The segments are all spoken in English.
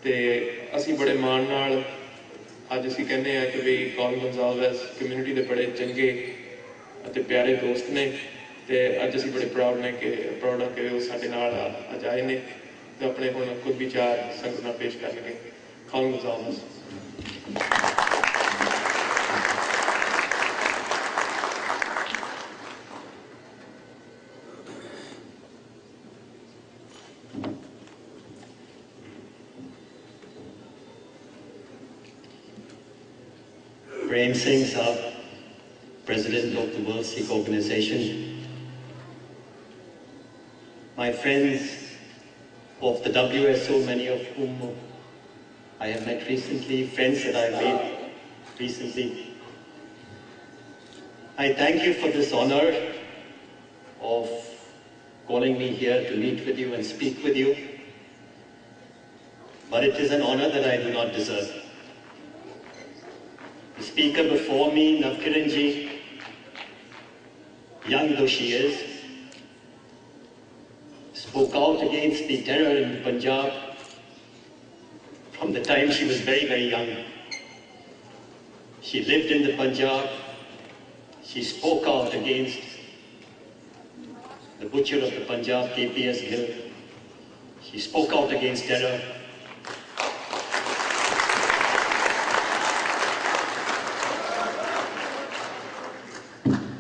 ਤੇ ਅਸੀਂ ਬੜੇ ਮਾਣ ਨਾਲ ਅੱਜ ਅਸੀਂ ਕਹਿੰਦੇ ਆ ਕਿ ਵੀ ਕੌਮ ਗੰਜ਼ਾਲਵੈਸ ਕਮਿਊਨਿਟੀ ਦੇ ਬੜੇ ਚੰਗੇ ਅਤੇ ਪਿਆਰੇ ਦੋਸਤ ਨੇ ਤੇ ਅੱਜ ਅਸੀਂ ਬੜੇ ਪ੍ਰਾਊਡ ਹਾਂ ਕਿ ਉਹ ਸਾਡੇ ਨਾਲ ਅੱਜ ਆਏ ਨੇ ਤੇ ਆਪਣੇ ਹੁਣ ਕੁਝ ਵਿਚਾਰ ਸੰਗਤ ਨਾਲ ਪੇਸ਼ ਕਰਨਗੇ। ਕੌਮ ਗੰਜ਼ਾਲਵੈਸ। Prem Singh Saab, President of the World Sikh Organization. My friends of the WSO, many of whom I have met recently, friends that I have made recently, I thank you for this honor of calling me here to meet with you and speak with you. But it is an honor that I do not deserve. The speaker before me, Navkiran ji, young though she is, spoke out against the terror in Punjab from the time she was very, very young. She lived in the Punjab. She spoke out against the butcher of the Punjab, KPS Gill. She spoke out against terror.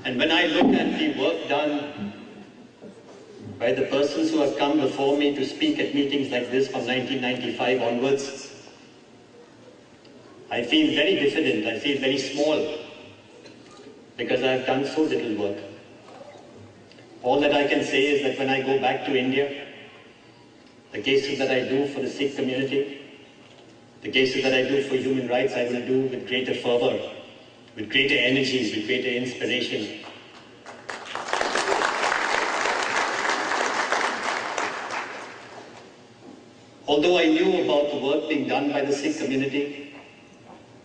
And when I look at the work done by the persons who have come before me to speak at meetings like this from 1995 onwards, I feel very diffident, I feel very small, because I have done so little work. All that I can say is that when I go back to India, the cases that I do for the Sikh community, the cases that I do for human rights, I will do with greater fervor, with greater energy, with greater inspiration. Although I knew about the work being done by the Sikh community,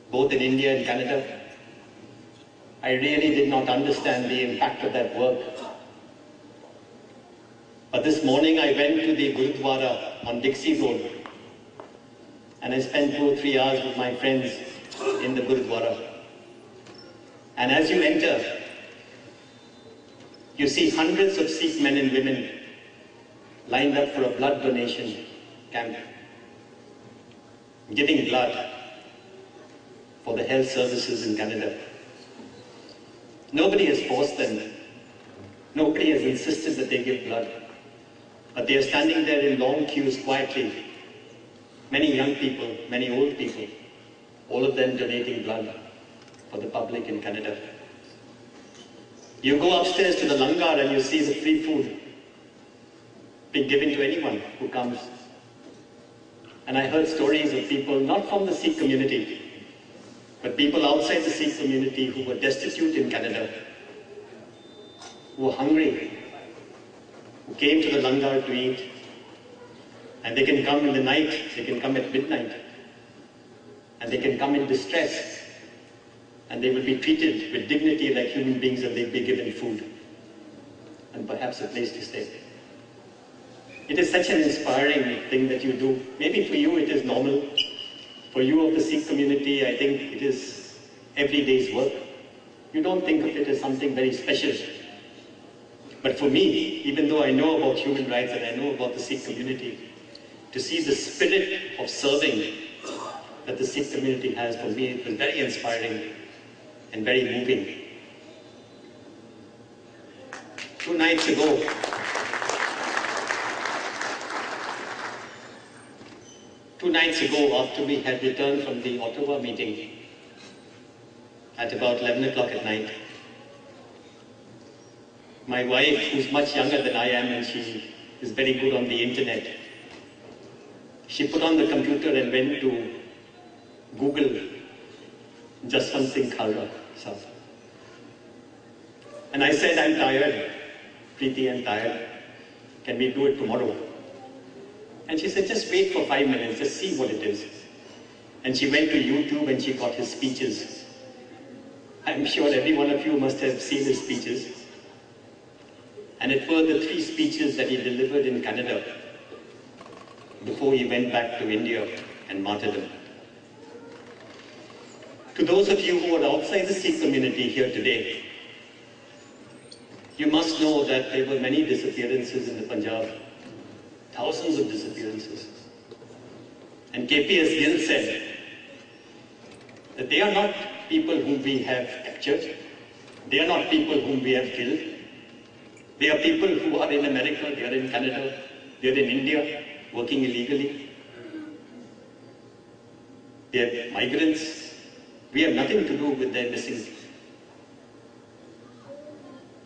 both in India and Canada, I really did not understand the impact of that work. But this morning I went to the Gurudwara on Dixie Road, and I spent 2 or 3 hours with my friends in the Gurudwara. And as you enter, you see hundreds of Sikh men and women lined up for a blood donation camp, giving blood for the health services in Canada. Nobody has forced them. Nobody has insisted that they give blood. But they are standing there in long queues quietly. Many young people, many old people, all of them donating blood for the public in Canada. You go upstairs to the langar and you see the free food being given to anyone who comes. And I heard stories of people, not from the Sikh community, but people outside the Sikh community who were destitute in Canada, who were hungry, who came to the langar to eat. And they can come in the night, they can come at midnight, and they can come in distress. And they will be treated with dignity like human beings, and they'll be given food and perhaps a place to stay. It is such an inspiring thing that you do. Maybe for you it is normal. For you of the Sikh community, I think it is everyday's work. You don't think of it as something very special. But for me, even though I know about human rights and I know about the Sikh community, to see the spirit of serving that the Sikh community has, for me, it was very inspiring and very moving. 2 nights ago, after we had returned from the Ottawa meeting at about 11 o'clock at night, my wife, who's much younger than I am and she is very good on the internet, she put on the computer and went to Google Jaswant Singh Khalra Saab. And I said, I'm tired, Preeti, I'm tired. Can we do it tomorrow? And she said, just wait for 5 minutes, just see what it is. And she went to YouTube and she got his speeches. I'm sure every one of you must have seen his speeches. And it were the 3 speeches that he delivered in Canada before he went back to India and martyrdom. To those of you who are outside the Sikh community here today, you must know that there were many disappearances in the Punjab, thousands of disappearances. And KPS Gill said that they are not people whom we have captured, they are not people whom we have killed, they are people who are in America, they are in Canada, they are in India, working illegally. They are migrants. We have nothing to do with their missing.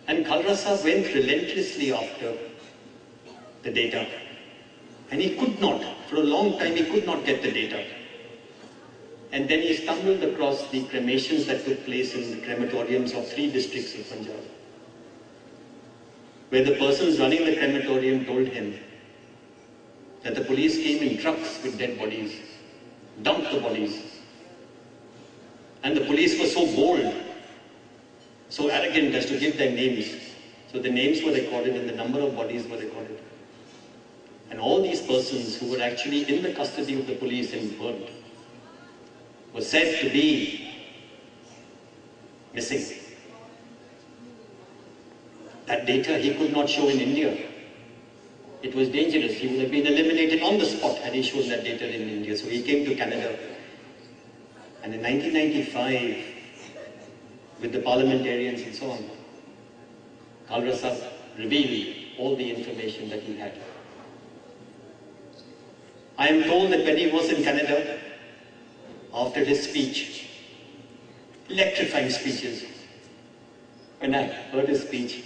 And Khalrasa went relentlessly after the data. And he could not, for a long time, he could not get the data. And then he stumbled across the cremations that took place in the crematoriums of 3 districts of Punjab, where the persons running the crematorium told him that the police came in trucks with dead bodies, dumped the bodies. And the police were so bold, so arrogant as to give their names. So the names were recorded and the number of bodies were recorded. And all these persons who were actually in the custody of the police and burned were said to be missing. That data he could not show in India. It was dangerous. He would have been eliminated on the spot had he shown that data in India. So he came to Canada. And in 1995, with the parliamentarians and so on, Khalrasa revealed all the information that he had. I am told that when he was in Canada, after his speech, electrifying speeches, when I heard his speech,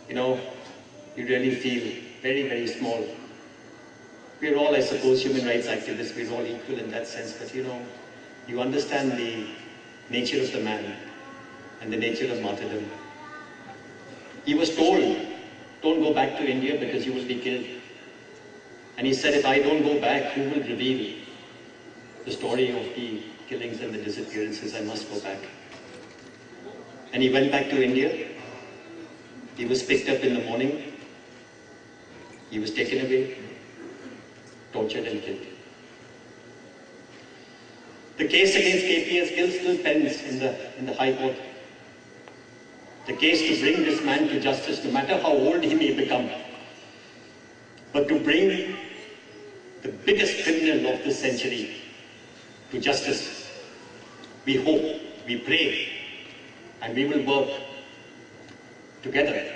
you really feel very, very small. We're all, I suppose, human rights activists, we're all equal in that sense, but you understand the nature of the man and the nature of martyrdom. He was told, don't go back to India because you will be killed. And he said, if I don't go back, who will reveal the story of the killings and the disappearances? I must go back. And he went back to India. He was picked up in the morning. He was taken away, tortured and killed. The case against KPS Gill still pens in the High Court. The case to bring this man to justice, no matter how old he may become, but to bring the biggest criminal of this century to justice. We hope, we pray, and we will work together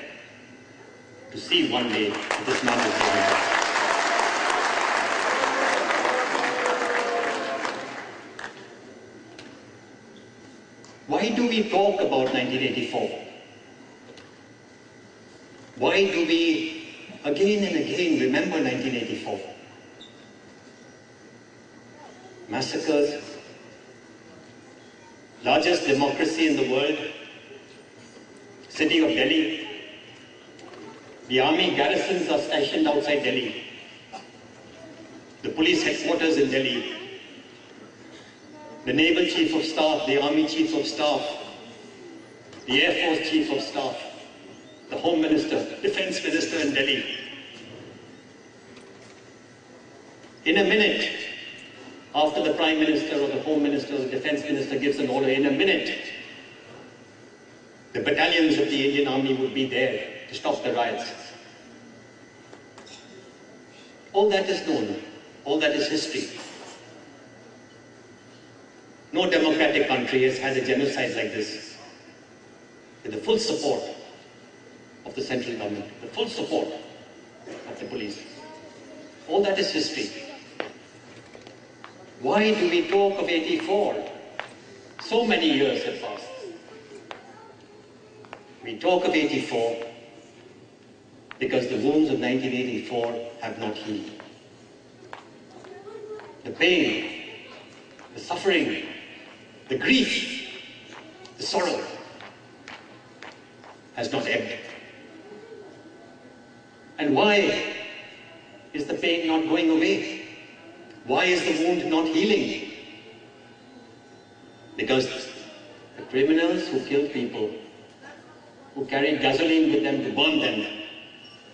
to see one day that this man is going. Why do we talk about 1984? Why do we again and again remember 1984? Massacres, largest democracy in the world, city of Delhi. The army garrisons are stationed outside Delhi. The police headquarters in Delhi. The Naval Chief of Staff, the Army Chief of Staff, the Air Force Chief of Staff, the Home Minister, Defense Minister in Delhi. In a minute, after the Prime Minister or the Home Minister or the Defense Minister gives an order, in a minute, the battalions of the Indian Army would be there to stop the riots. All that is known, all that is history. No democratic country has had a genocide like this, with the full support of the central government, the full support of the police. All that is history. Why do we talk of 84? So many years have passed. We talk of 84 because the wounds of 1984 have not healed. The pain, the suffering, the grief, the sorrow has not ebbed. And why is the pain not going away? Why is the wound not healing? Because the criminals who killed people, who carried gasoline with them to burn them,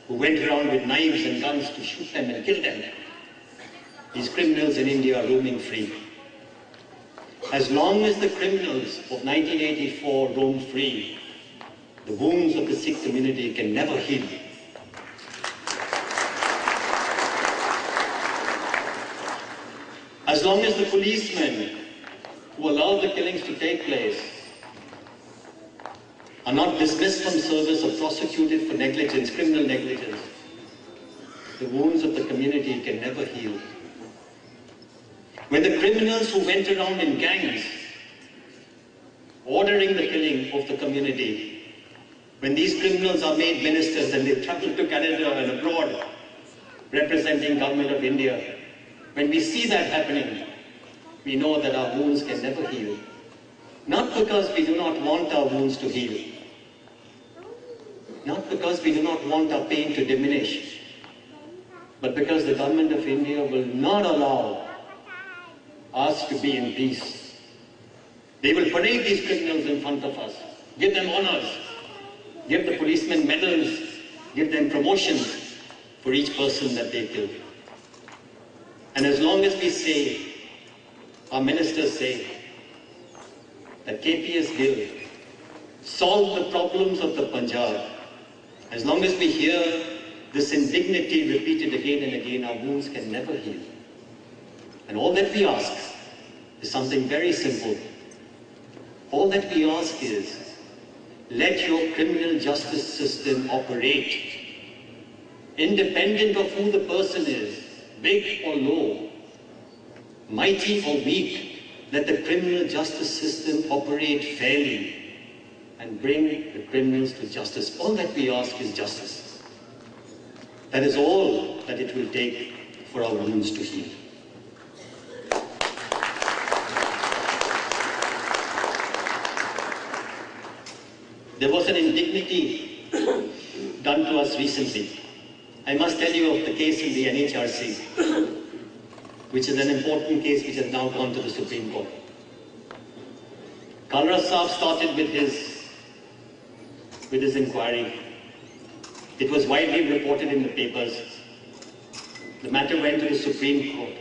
who went around with knives and guns to shoot them and kill them, these criminals in India are roaming free. As long as the criminals of 1984 roam free, the wounds of the Sikh community can never heal. As long as the policemen who allowed the killings to take place are not dismissed from service or prosecuted for negligence, criminal negligence, the wounds of the community can never heal. When the criminals who went around in gangs ordering the killing of the community, when these criminals are made ministers and they travel to Canada and abroad representing Government of India, when we see that happening, we know that our wounds can never heal. Not because we do not want our wounds to heal, not because we do not want our pain to diminish, but because the Government of India will not allow us to be in peace. They will parade these criminals in front of us, give them honors, give the policemen medals, give them promotions for each person that they kill. And as long as we say, our ministers say, that KPS Gill solved the problems of the Punjab, as long as we hear this indignity repeated again and again, our wounds can never heal. And all that we ask is something very simple. All that we ask is, let your criminal justice system operate, independent of who the person is, big or low, mighty or weak. Let the criminal justice system operate fairly and bring the criminals to justice. All that we ask is justice. That is all that it will take for our wounds to heal. There was an indignity done to us recently. I must tell you of the case in the NHRC, which is an important case which has now gone to the Supreme Court. Kalra Saab started with his inquiry. It was widely reported in the papers. The matter went to the Supreme Court,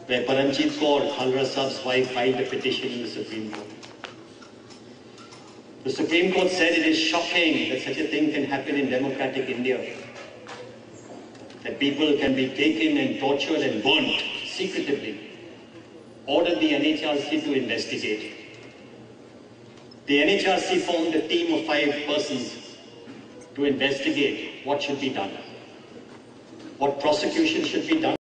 where Paramjit Kaur, Kalra Saab's wife, filed a petition in the Supreme Court. The Supreme Court said it is shocking that such a thing can happen in democratic India, that people can be taken and tortured and burnt secretively. Ordered the NHRC to investigate. The NHRC formed a team of 5 persons to investigate what should be done, what prosecution should be done.